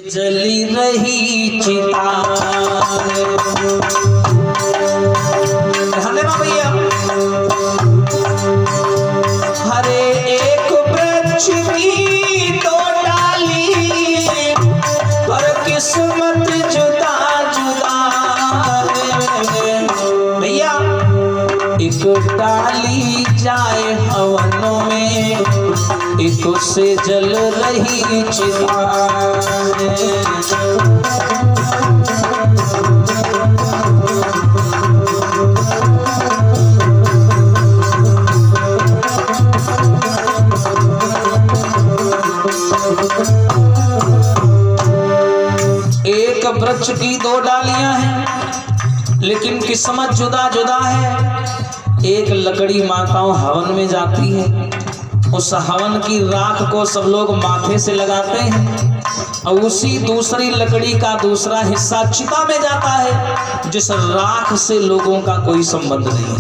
जली रही चिता। ध्यान देना भैया, हरे एक वृक्ष की दो डाली, पर किस्मत जुदा जुदा है। भैया एक डाली जाए हवनों में, एक से जल रही चिता। एक वृक्ष की दो डालियां हैं, लेकिन किस्मत जुदा जुदा है। एक लकड़ी माताओं हवन में जाती है, उस हवन की राख को सब लोग माथे से लगाते हैं, और उसी दूसरी लकड़ी का दूसरा हिस्सा चिता में जाता है, जिस राख से लोगों का कोई संबंध नहीं है।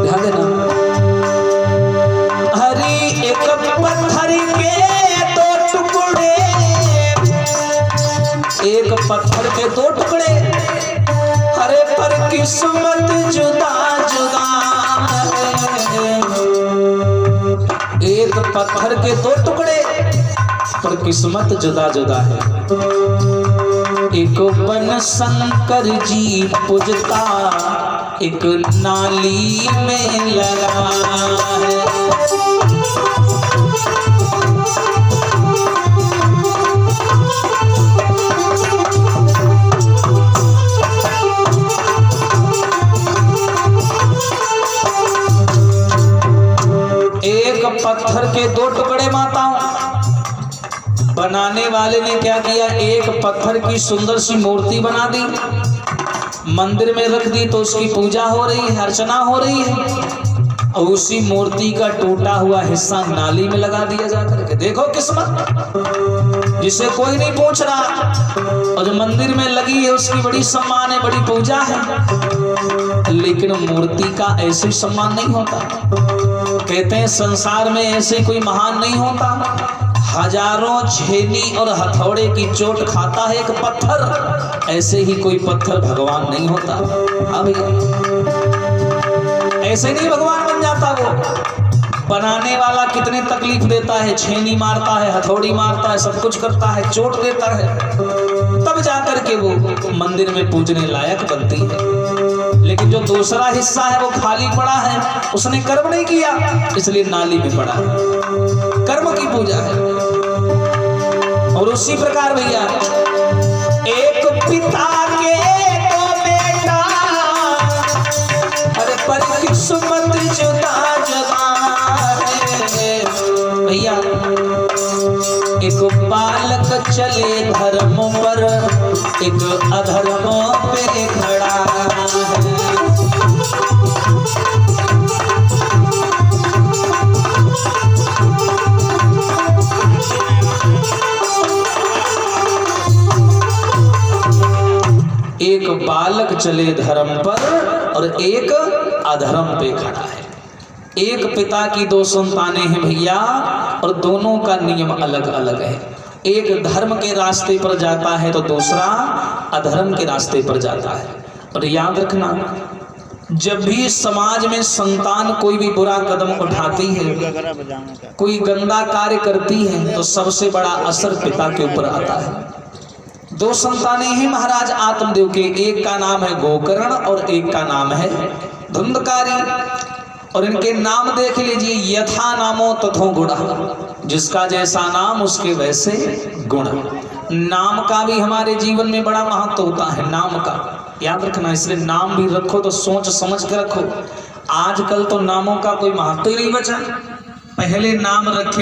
ध्यान देना, हरी एक पत्थर के दो टुकड़े, एक पत्थर के दो टुकड़े, हरे पर किस्मत जुदा जुदा है। एक पत्थर के दो टुकड़े, पर किस्मत जुदा जुदा है। एक बन शंकर जी पूजता, एक नाली में लगा है। एक पत्थर के दो टुकड़े माताओं, बनाने वाले ने क्या किया, एक पत्थर की सुंदर सी मूर्ति बना दी, मंदिर में रख दी, तो उसकी पूजा हो रही है, अर्चना हो रही है, और उसी मूर्ति का टूटा हुआ हिस्सा नाली में लगा दिया जाकर के। देखो किस्मत, जिसे कोई नहीं पूछ रहा, और जो मंदिर में लगी है उसकी बड़ी सम्मान है, बड़ी पूजा है, लेकिन मूर्ति का ऐसे सम्मान नहीं होता। कहते हैं संसार में ऐसे कोई महान नहीं होता। हजारों छेनी और हथौड़े की चोट खाता है एक पत्थर, ऐसे ही कोई पत्थर भगवान नहीं होता। हाँ भैया, ऐसे नहीं भगवान बन जाता। वो बनाने वाला कितने तकलीफ देता है, छेनी मारता है, हथौड़ी मारता है, सब कुछ करता है, चोट देता है, तब जाकर के वो मंदिर में पूजने लायक बनती है। लेकिन जो दूसरा हिस्सा है वो खाली पड़ा है, उसने कर्म नहीं किया, इसलिए नाली में पड़ा है। कर्म की पूजा है। और उसी प्रकार भैया, एक पिता के दो बेटा, अरे पर किस्मत जुदा जुदा है। भैया एक बालक चले धर्म पर, एक अधर्म पे खड़ा है। एक बालक चले धर्म पर और एक अधर्म पे खड़ा है। एक पिता की दो संतानें हैं भैया, और दोनों का नियम अलग अलग है। एक धर्म के रास्ते पर जाता है तो दूसरा अधर्म के रास्ते पर जाता है। और याद रखना, जब भी समाज में संतान कोई भी बुरा कदम उठाती है, कोई गंदा कार्य करती है, तो सबसे बड़ा असर पिता के ऊपर आता है। दो संतानें हैं महाराज आत्मदेव के, एक का नाम है गोकर्ण और एक का नाम है धुंधकारी। और इनके नाम देख लीजिए, यथा नामो तथो गुणा, जिसका जैसा नाम उसके वैसे गुण। नाम का भी हमारे जीवन में बड़ा महत्व होता है, नाम का याद रखना। इसलिए नाम भी रखो तो सोच समझ के रखो। आजकल तो नामों का कोई महत्व ही नहीं बचा। पहले नाम रखे